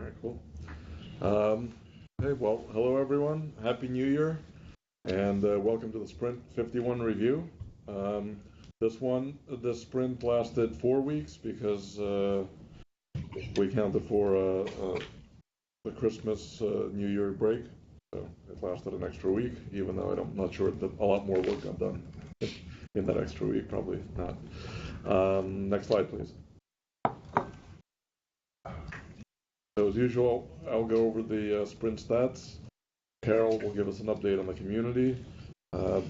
right, cool. Hey, well, hello everyone. Happy New Year, and welcome to the Sprint 51 review. This sprint lasted 4 weeks because we counted for the Christmas New Year break, so it lasted an extra week. Even though I'm not sure that a lot more work got done in that extra week, probably not. Next slide, please. So as usual, I'll go over the sprint stats. Carol will give us an update on the community.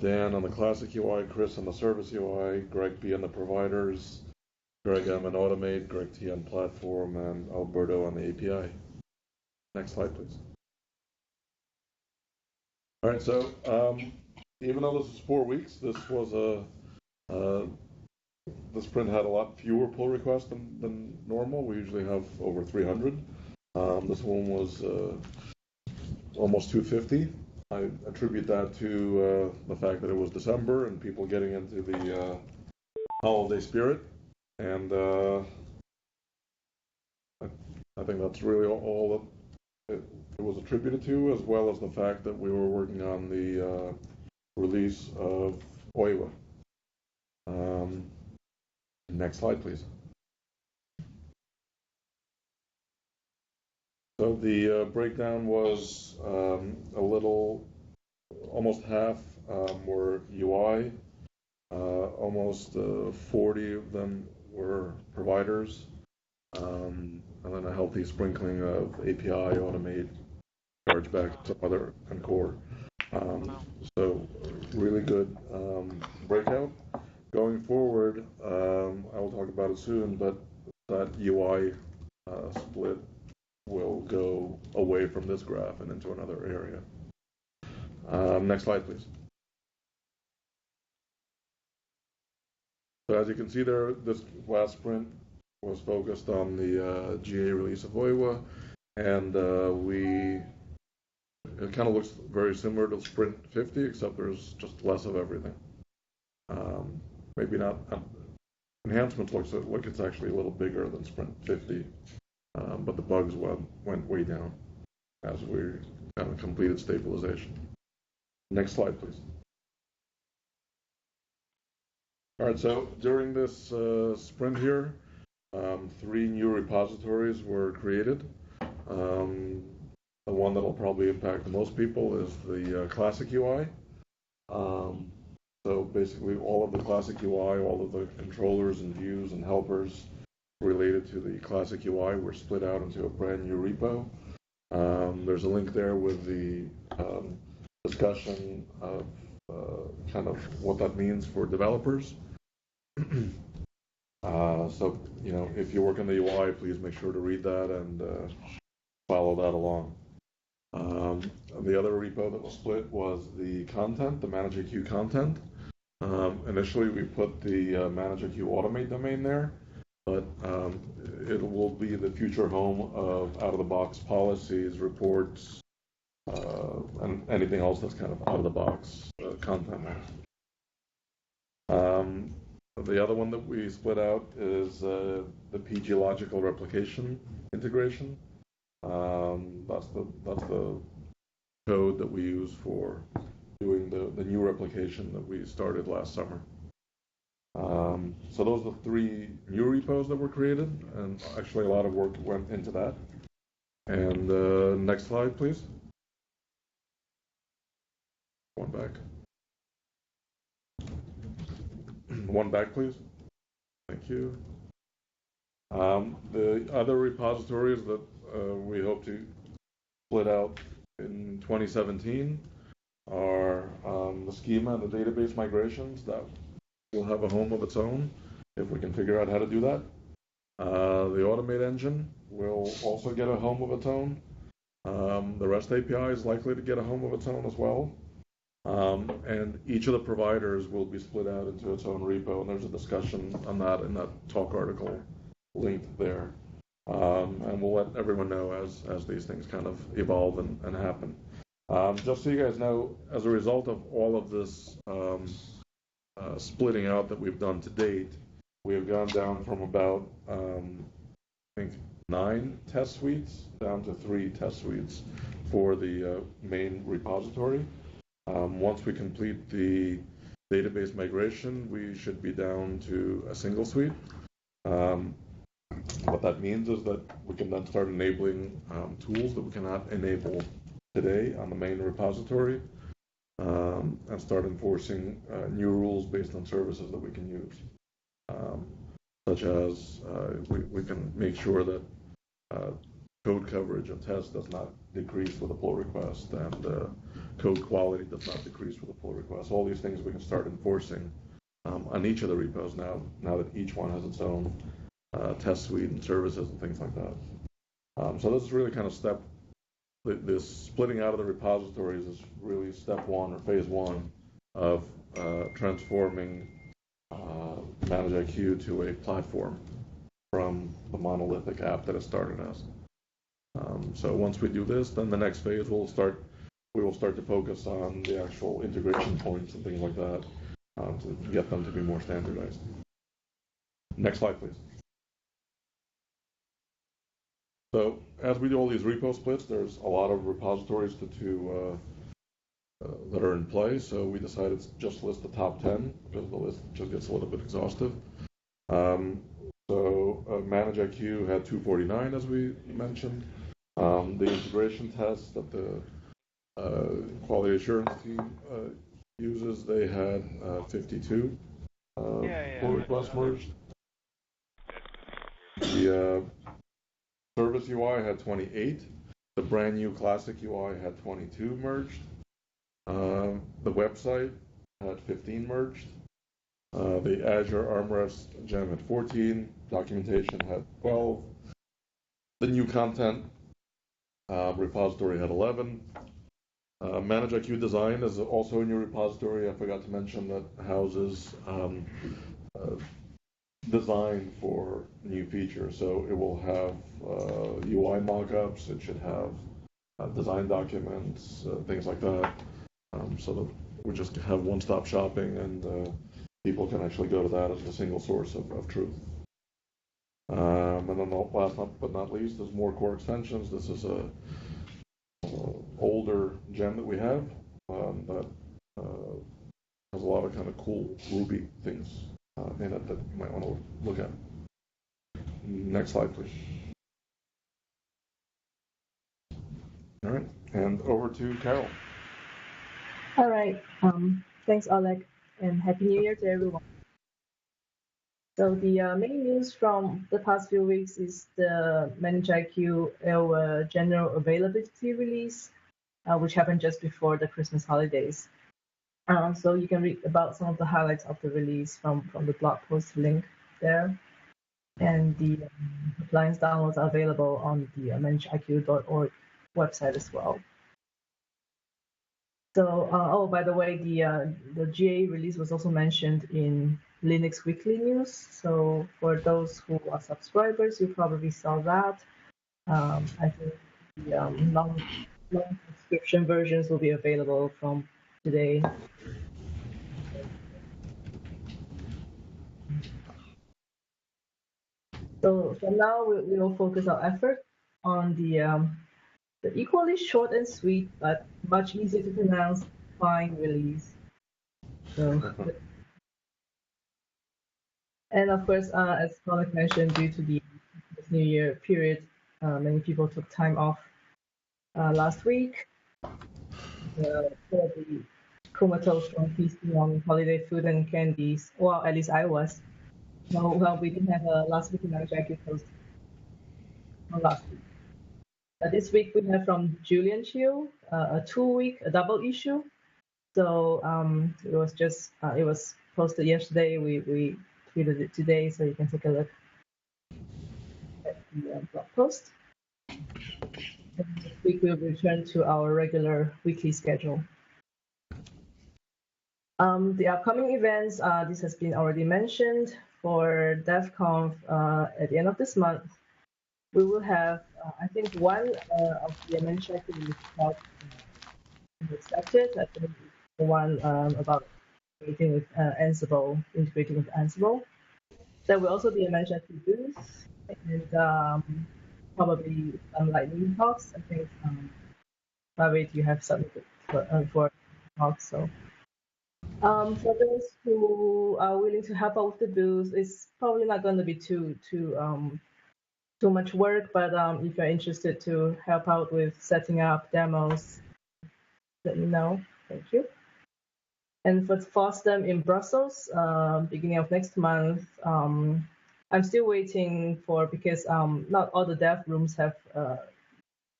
Dan on the classic UI, Chris on the service UI, Gregg B on the providers, Gregg M on Automate, Gregg T on platform, and Alberto on the API. Next slide, please. All right, so even though this is 4 weeks, this was the sprint had a lot fewer pull requests than normal. We usually have over 300. This one was almost 250. I attribute that to the fact that it was December and people getting into the holiday spirit. And I think that's really all that it was attributed to, as well as the fact that we were working on the release of Oiwa. Next slide, please. So the breakdown was almost half were UI, almost 40 of them were providers, and then a healthy sprinkling of API, Automate, Chargeback, some other, and core. So really good breakout. Going forward, I will talk about it soon, but that UI split will go away from this graph and into another area. Next slide, please. So as you can see there, this last sprint was focused on the GA release of Oiwa, and it kind of looks very similar to Sprint 50, except there's just less of everything. Maybe not. Enhancements looks like it's actually a little bigger than Sprint 50. But the bugs went way down as we kind of completed stabilization. Next slide, please. All right, so during this sprint here, 3 new repositories were created. The one that will probably impact the most people is the classic UI. So basically all of the classic UI, all of the controllers and views and helpers related to the classic UI were split out into a brand new repo. There's a link there with the discussion of kind of what that means for developers. So, if you work on the UI, please make sure to read that and follow that along. The other repo that was split was the content, the Manageiq content. Initially, we put the Manageiq Automate domain there, but it will be the future home of out-of-the-box policies, reports, and anything else that's kind of out-of-the-box content. The other one that we split out is the PG logical replication integration. That's the code that we use for doing the new replication that we started last summer. So those are the 3 new repos that were created, and actually a lot of work went into that. And next slide, please. One back. One back, please. Thank you. The other repositories that we hope to split out in 2017 are the schema and the database migrations that will have a home of its own if we can figure out how to do that. The Automate engine will also get a home of its own. The REST API is likely to get a home of its own as well. And each of the providers will be split out into its own repo, and there's a discussion on that in that talk article linked there. And we'll let everyone know as these things kind of evolve and happen. Just so you guys know, as a result of all of this splitting out that we've done to date, we have gone down from about, I think, 9 test suites down to 3 test suites for the main repository. Once we complete the database migration, we should be down to a single suite. What that means is that we can then start enabling tools that we cannot enable today on the main repository, and start enforcing new rules based on services that we can use, such as we can make sure that code coverage of tests does not decrease with a pull request, and code quality does not decrease with a pull request. All these things we can start enforcing on each of the repos now that each one has its own test suite and services and things like that. So this is really kind of this splitting out of the repositories is really step one, or phase one, of transforming Manageiq to a platform from the monolithic app that it started as. So once we do this, then the next phase we will start to focus on the actual integration points and things like that, to get them to be more standardized. Next slide, please. So as we do all these repo splits, there's a lot of repositories that are in play. So we decided to just list the top 10 because the list just gets a little bit exhaustive. Manageiq had 249, as we mentioned. The integration tests that the quality assurance team uses, they had 52 pull requests merged. The service UI had 28. The brand new classic UI had 22 merged. The website had 15 merged. The Azure Armrest gem had 14. Documentation had 12. The new content repository had 11. Manageiq Design is also a new repository. I forgot to mention that houses design for new features. So it will have UI mockups. It should have design documents, things like that. So that we just have one-stop shopping, and people can actually go to that as a single source of truth. And then last but not least, there's more core extensions. This is a older gem that we have that has a lot of kind of cool Ruby things in it that you might want to look at. Next slide, please. All right, and over to Carol. All right. Thanks, Oleg, and Happy New Year to everyone. So the main news from the past few weeks is the Manageiq general availability release, which happened just before the Christmas holidays. So you can read about some of the highlights of the release from the blog post link there. And the appliance downloads are available on the manageiq.org website as well. So, by the way, the GA release was also mentioned in Linux Weekly News. So for those who are subscribers, you probably saw that. I think the non-subscription versions will be available from today. So for now, we will focus our effort on the equally short and sweet, but much easier to pronounce, fine release. So, and of course, as Oleg mentioned, due to the New Year period, many people took time off last week. Probably comatose from feasting on holiday food and candies. Well, at least I was. No, well, we didn't have a last week in Manageiq post last week. This week we have from Julian Chiu a 2-week double issue. So it was posted yesterday. We tweeted it today, so you can take a look at the blog post. And this week we'll return to our regular weekly schedule. The upcoming events, this has been already mentioned. For DEF Conf at the end of this month, we will have, I think, one of the Manageiq talk expected. I think the one about integrating with Ansible. There will also be a Manageiq booth, and probably some lightning talks. I think David, you have submitted for talks. So for those who are willing to help out with the booth, it's probably not going to be too much work. But if you're interested to help out with setting up demos, let me know. Thank you. And for FOSDEM in Brussels, beginning of next month, I'm still waiting for, because not all the dev rooms have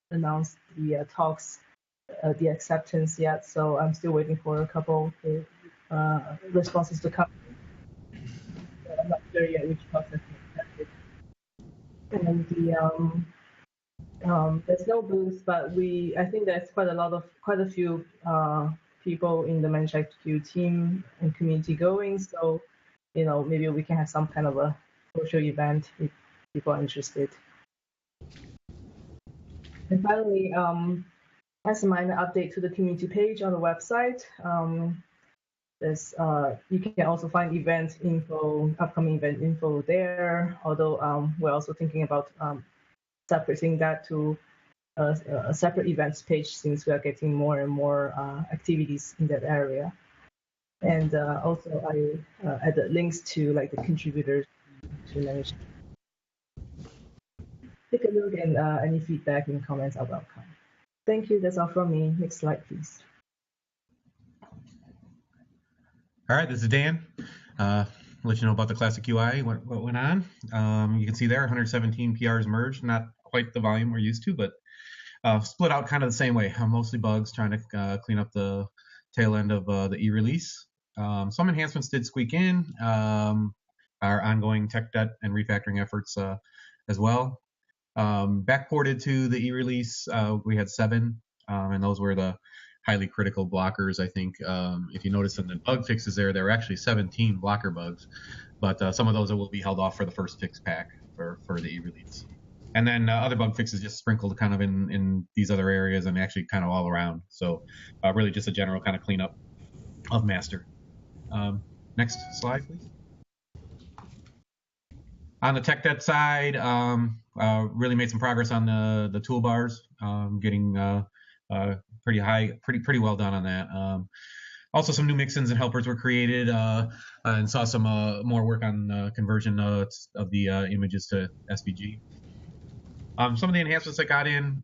announced the talks, the acceptance yet. So I'm still waiting for a couple of responses to come. So I'm not sure yet which talks have been accepted. And there's no booth, but I think there's quite a few people in the Manageiq team and community going. So, maybe we can have some kind of a social event if people are interested. And finally, as a minor update to the community page on the website, you can also find upcoming event info there. Although we're also thinking about separating that to a separate events page, since we are getting more and more activities in that area. And also I added links to the contributors to manage. Take a look, and any feedback and comments are welcome. Thank you. That's all from me. Next slide, please. All right, this is Dan. Let you know about the classic UI, what went on. You can see there 117 PRs merged, not quite the volume we're used to, but split out kind of the same way. Mostly bugs, trying to clean up the tail end of the e-release. Some enhancements did squeak in. Our ongoing tech debt and refactoring efforts as well. Backported to the e-release, we had 7, and those were the highly critical blockers. I think if you notice in the bug fixes there were actually 17 blocker bugs, but some of those will be held off for the first fix pack for the e-release. And then other bug fixes just sprinkled kind of in these other areas and actually kind of all around. So really just a general kind of cleanup of master. Next slide, please. On the tech debt side, really made some progress on the toolbars, getting pretty high, pretty well done on that. Also, some new mixins and helpers were created, and saw some more work on conversion of the images to SVG. Some of the enhancements I got in,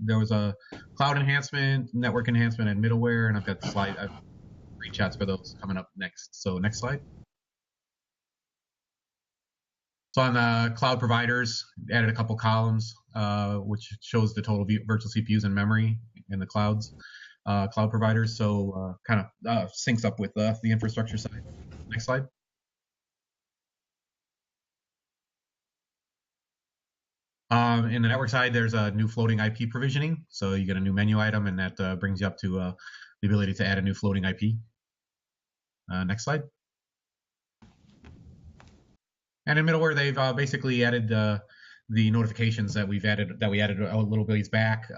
there was a cloud enhancement, network enhancement, and middleware, and I've got the screenshots for those coming up next. So next slide. So on the cloud providers, added a couple columns, which shows the total virtual CPUs and memory in the cloud providers. So kind of syncs up with the infrastructure side. Next slide. In the network side, there's a new floating IP provisioning. So you get a new menu item, and that brings you up to the ability to add a new floating IP. Next slide. And in middleware, they've basically added the notifications that we added a little bit back.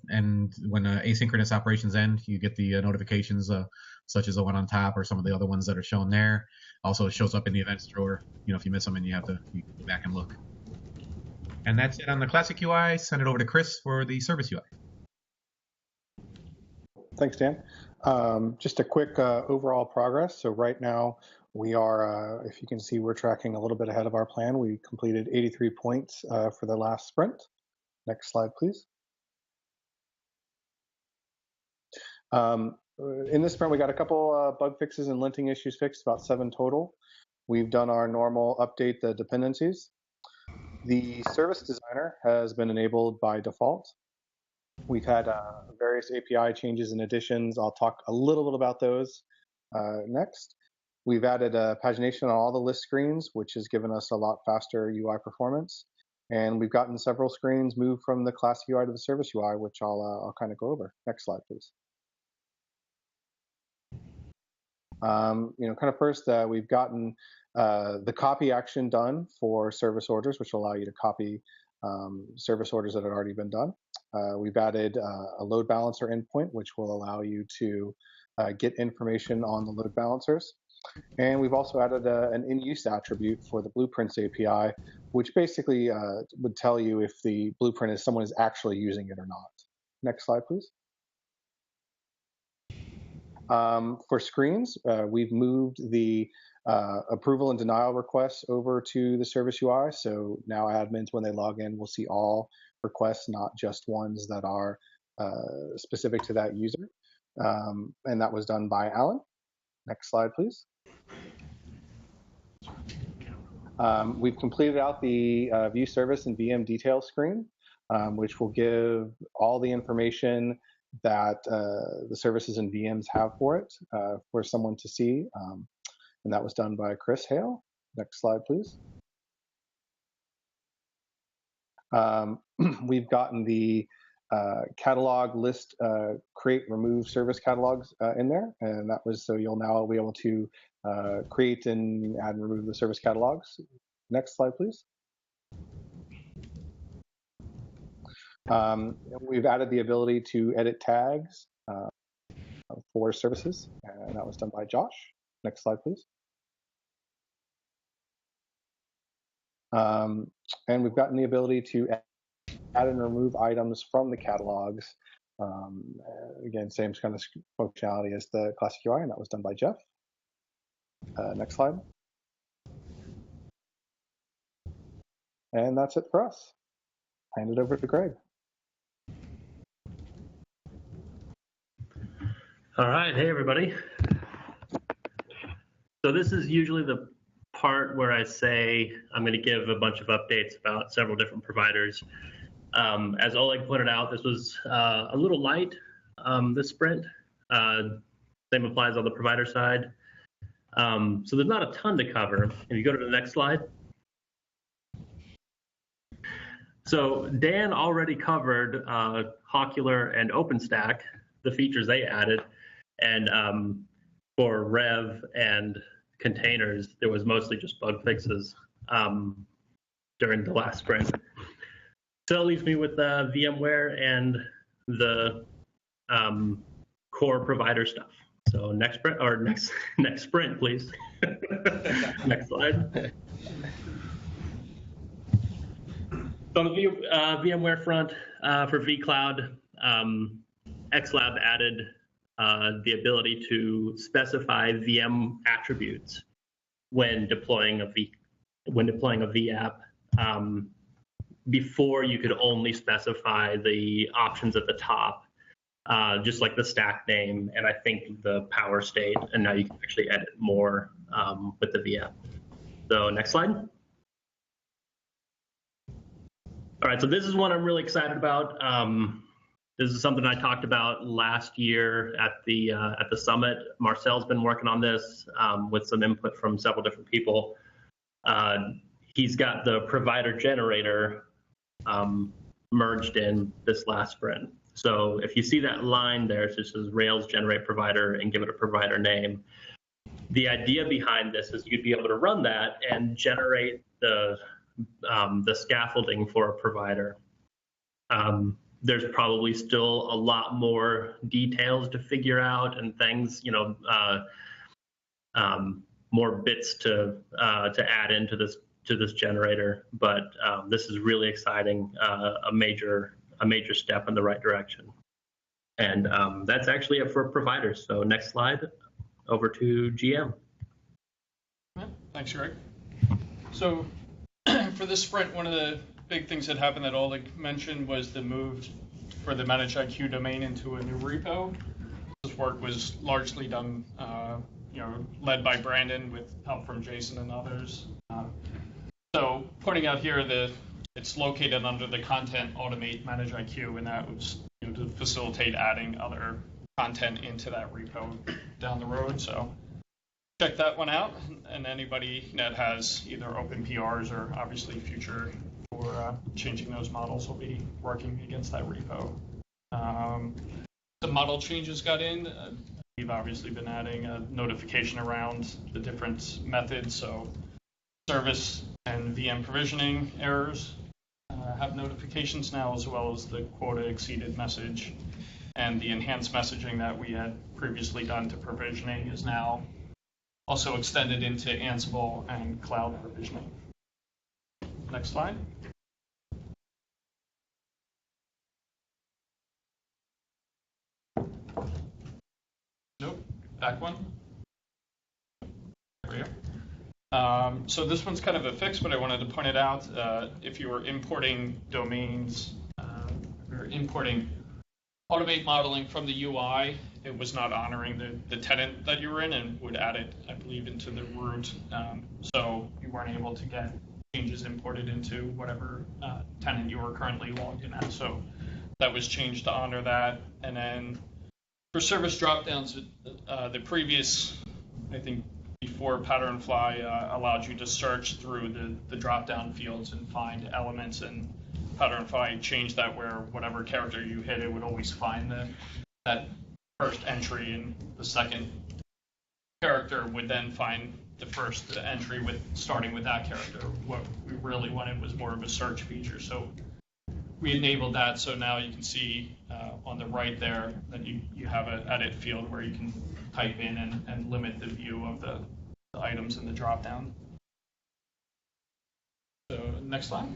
And when asynchronous operations end, you get the notifications such as the one on top or some of the other ones that are shown there. Also, it shows up in the events drawer. If you miss them, and you can go back and look. And that's it on the classic UI. Send it over to Chris for the service UI. Thanks, Dan. Just a quick overall progress. So right now we are, if you can see, we're tracking a little bit ahead of our plan. We completed 83 points for the last sprint. Next slide, please. In this sprint, we got a couple bug fixes and linting issues fixed, about 7 total. We've done our normal update the dependencies. The service designer has been enabled by default. We've had various API changes and additions. I'll talk a little bit about those next. We've added pagination on all the list screens, which has given us a lot faster UI performance. And we've gotten several screens moved from the classic UI to the service UI, which I'll kind of go over. Next slide, please. Kind of first, we've gotten the copy action done for service orders, which will allow you to copy service orders that had already been done. We've added a load balancer endpoint, which will allow you to get information on the load balancers. And we've also added an in-use attribute for the Blueprints API, which basically would tell you if the blueprint is someone is actually using it or not. Next slide, please. For screens, we've moved the approval and denial requests over to the service UI. So now admins, when they log in, will see all requests, not just ones that are specific to that user. And that was done by Alan. Next slide, please. We've completed out the view service and VM detail screen, which will give all the information that the services and VMs have for it for someone to see. And that was done by Chris Hale. Next slide, please. We've gotten the catalog list, create, remove service catalogs in there. And that was so you'll now be able to create and add and remove the service catalogs. Next slide, please. We've added the ability to edit tags for services, and that was done by Josh. Next slide, please. And we've gotten the ability to add and remove items from the catalogs. Again, same kind of functionality as the classic UI, and that was done by Jeff. Next slide. And that's it for us. Hand it over to Gregg. All right, hey everybody. So this is usually the part where I say I'm going to give a bunch of updates about several different providers. As Oleg pointed out, this was a little light this sprint. Same applies on the provider side. So there's not a ton to cover. If you go to the next slide. So Dan already covered Hawkular and OpenStack, the features they added. And for Rev and containers, there was mostly just bug fixes during the last sprint. So that leaves me with VMware and the core provider stuff. So next sprint, or next sprint, please. Next slide. So on the VMware front, for vCloud, XLab added the ability to specify VM attributes when deploying a vApp. Before, you could only specify the options at the top, just like the stack name and I think the power state, and now you can actually edit more with the vApp. So next slide. All right, so this is one I'm really excited about. This is something I talked about last year at the summit. Marcel's been working on this with some input from several different people. He's got the provider generator merged in this last sprint. So if you see that line there, it just says Rails generate provider and give it a provider name. The idea behind this is you'd be able to run that and generate the scaffolding for a provider. There's probably still a lot more details to figure out and things, more bits to add into this generator. But this is really exciting, a major step in the right direction. And that's actually it for providers. So next slide, over to GM. Thanks, Greg. So for this sprint, one of the big things that happened that Oleg mentioned was the move for the Manageiq domain into a new repo. This work was largely done, led by Brandon with help from Jason and others. So pointing out here that it's located under the content automate Manageiq, and that was to facilitate adding other content into that repo down the road. So check that one out, and anybody that has either open PRs or obviously future for changing those models will be working against that repo. The model changes got in. We've obviously been adding a notification around the different methods. So service and VM provisioning errors have notifications now, as well as the quota exceeded message. And the enhanced messaging that we had previously done to provisioning is now also extended into Ansible and cloud provisioning. Next slide. Nope, back one. There we go. So this one's kind of a fix, but I wanted to point it out. If you were importing domains or importing automate modeling from the UI, it was not honoring the tenant that you were in and would add it, I believe, into the root. So you weren't able to get changes imported into whatever tenant you were currently logged in at. So that was changed to honor that. And then for service dropdowns, the previous, I think, before Patternfly allowed you to search through the drop-down fields and find elements, and Patternfly changed that where whatever character you hit, it would always find that first entry, and the second character would then find the first entry starting with that character. What we really wanted was more of a search feature, so we enabled that. So now you can see on the right there that you have an edit field where you can type in and limit the view of the items in the dropdown. So next slide.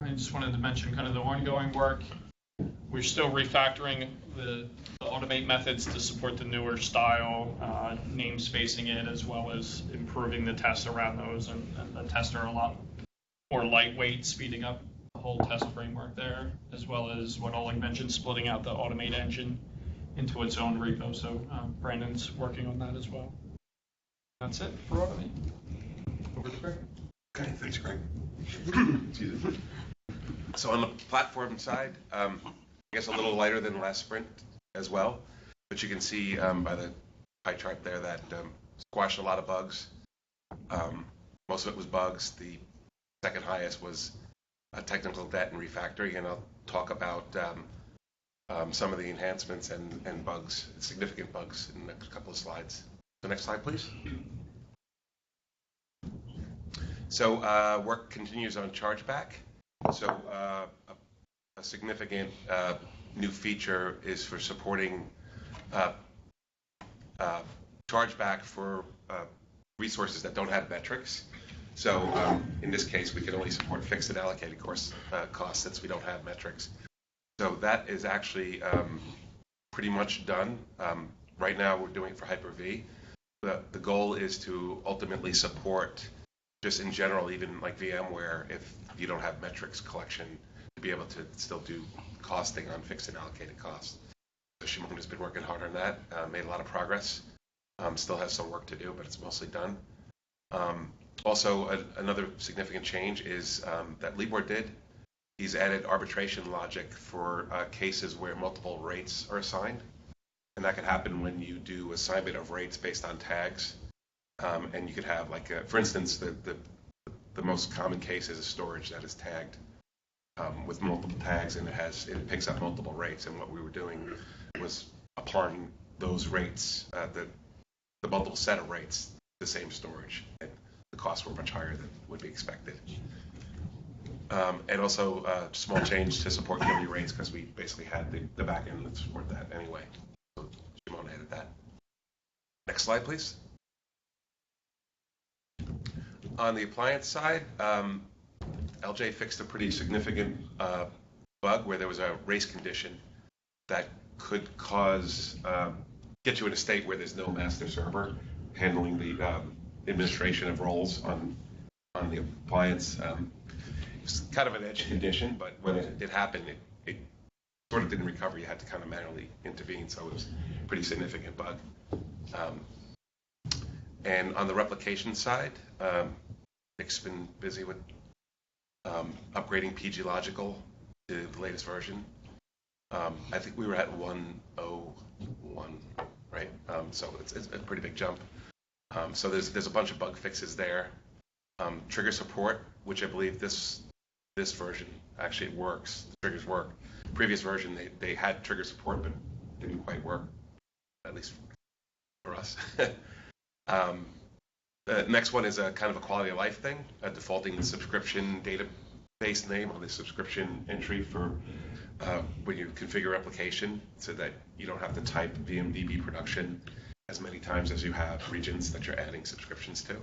I just wanted to mention kind of the ongoing work. We're still refactoring the automate methods to support the newer style, namespacing it, as well as improving the tests around those, and the tests are a lot more lightweight, speeding up the whole test framework there, as well as what Oleg mentioned, splitting out the automate engine into its own repo. So Brandon's working on that as well. That's it for automate. Over to Greg. Okay, thanks, Greg. Excuse me. So on the platform side, I guess a little lighter than last sprint as well, but you can see by the pie chart there that squashed a lot of bugs. Most of it was bugs. The second highest was technical debt and refactoring, and I'll talk about some of the enhancements and bugs, significant bugs, in the next couple of slides. The next slide, please. So work continues on chargeback. So a significant new feature is for supporting chargeback for resources that don't have metrics. So in this case, we can only support fixed and allocated costs since we don't have metrics. So that is actually pretty much done. Right now, we're doing it for Hyper-V. The goal is to ultimately support, just in general, even like VMware, if you don't have metrics collection, to be able to still do costing on fixed and allocated costs. So Shimon has been working hard on that, made a lot of progress. Still has some work to do, but it's mostly done. Also, another significant change is that Libor did. He's added arbitration logic for cases where multiple rates are assigned. And that can happen when you do assignment of rates based on tags. And you could have, like, for instance, the most common case is a storage that is tagged with multiple tags, and it picks up multiple rates. And what we were doing was applying those rates, the multiple set of rates, to the same storage. And the costs were much higher than would be expected. And also a small change to support yearly rates, because we basically had the back end to support that anyway. So Shimon added that. Next slide, please. On the appliance side, LJ fixed a pretty significant bug where there was a race condition that could get you in a state where there's no master server handling the administration of roles on the appliance. It's kind of an edge condition, but when it happened, it sort of didn't recover. You had to kind of manually intervene, so it was a pretty significant bug. And on the replication side, Nick's been busy with upgrading PG Logical to the latest version. I think we were at 1.01, right? So it's a pretty big jump. So there's a bunch of bug fixes there. Trigger support, which I believe this version actually works. The triggers work. Previous version, they had trigger support, but didn't quite work, at least for us. The next one is a kind of a quality of life thing, defaulting the subscription database name on the subscription entry for when you configure replication, so that you don't have to type VMDB production as many times as you have regions that you're adding subscriptions to.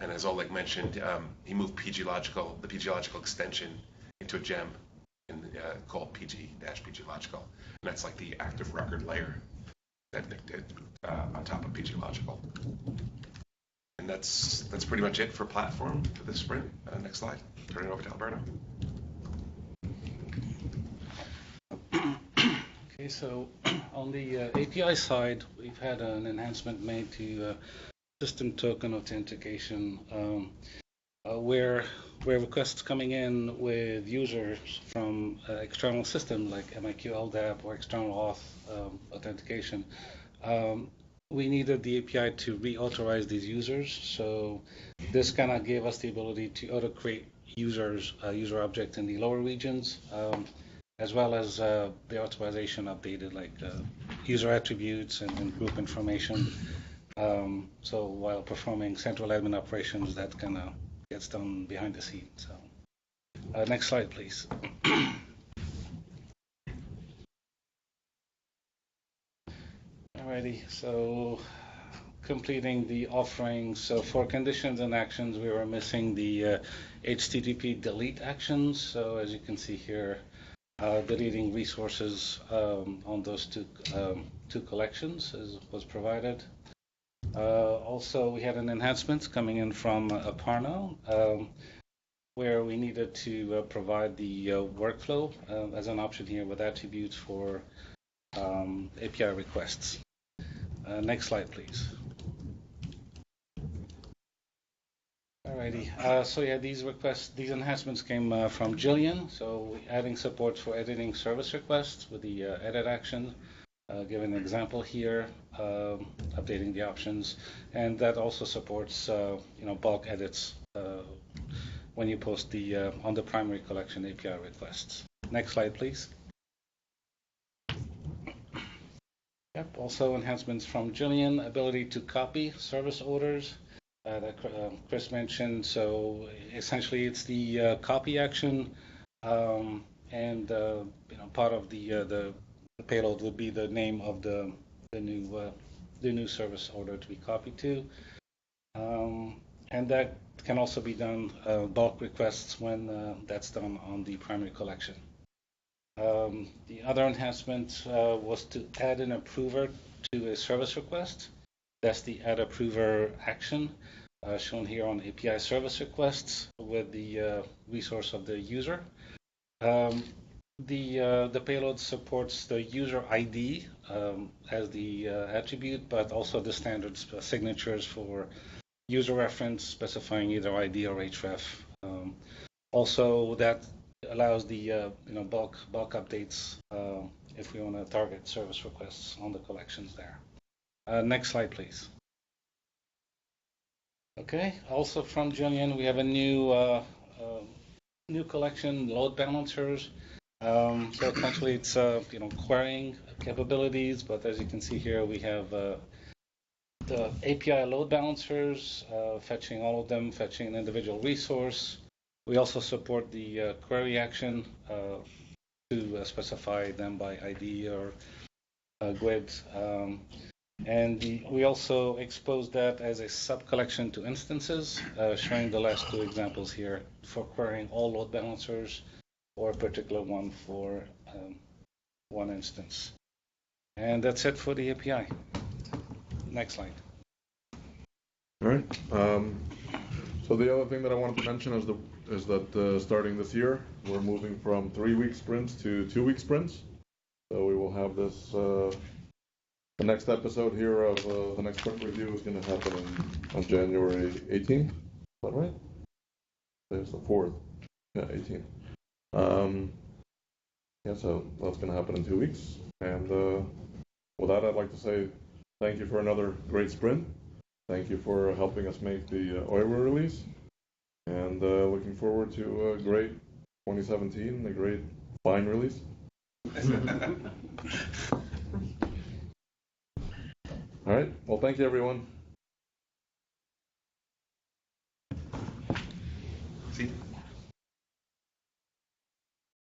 And as Oleg mentioned, he moved the PG Logical extension into a gem called PG Logical. And that's like the active record layer that Nick did on top of PG Logical. And that's pretty much it for platform for this sprint. Next slide. Turn it over to Alberto. Okay, so on the API side, we've had an enhancement made to system token authentication, where requests coming in with users from external system like MIQ LDAP or external auth authentication, we needed the API to reauthorize these users. So this kind of gave us the ability to auto-create user objects in the lower regions, as well as the authorization updated like user attributes and group information. So while performing central admin operations, that kind of gets done behind the scenes. So next slide, please. Alrighty, so completing the offering. So for conditions and actions, we were missing the HTTP delete actions. So as you can see here, deleting resources on those two collections was provided. Also, we had an enhancement coming in from Aparno, where we needed to provide the workflow as an option here with attributes for API requests. Next slide, please. Alrighty, so yeah, these enhancements came from Jillian. So adding support for editing service requests with the edit action. Give an example here, updating the options, and that also supports bulk edits when you post the on the primary collection API requests. Next slide, please. Yep. Also enhancements from Jillian, ability to copy service orders that Chris mentioned. So essentially, it's the copy action, and part of the payload would be the name of the new service order to be copied to, and that can also be done bulk requests when that's done on the primary collection. The other enhancement was to add an approver to a service request. That's the add approver action shown here on API service requests with the resource of the user. The payload supports the user ID as the attribute, but also the standard signatures for user reference specifying either ID or href. Also, that allows the bulk updates if we want to target service requests on the collections there. Next slide, please. Okay. Also from Jillian, we have a new collection, load balancers. So essentially, it's querying capabilities, but as you can see here, we have the API load balancers, fetching all of them, fetching an individual resource. We also support the query action to specify them by ID or GUID. And we also expose that as a sub-collection to instances, showing the last two examples here for querying all load balancers or a particular one for one instance. And that's it for the API. Next slide. All right. So the other thing that I wanted to mention is that starting this year, we're moving from 3-week sprints to 2-week sprints. So we will have this. The next episode here of the next sprint review is going to happen on January 18th. Is that right? It's the 4th. Yeah, 18th. Yeah, so that's going to happen in 2 weeks. And with that, I'd like to say thank you for another great sprint. Thank you for helping us make the OIRA release. And looking forward to a great 2017, a great fine release. All right. Well, thank you, everyone.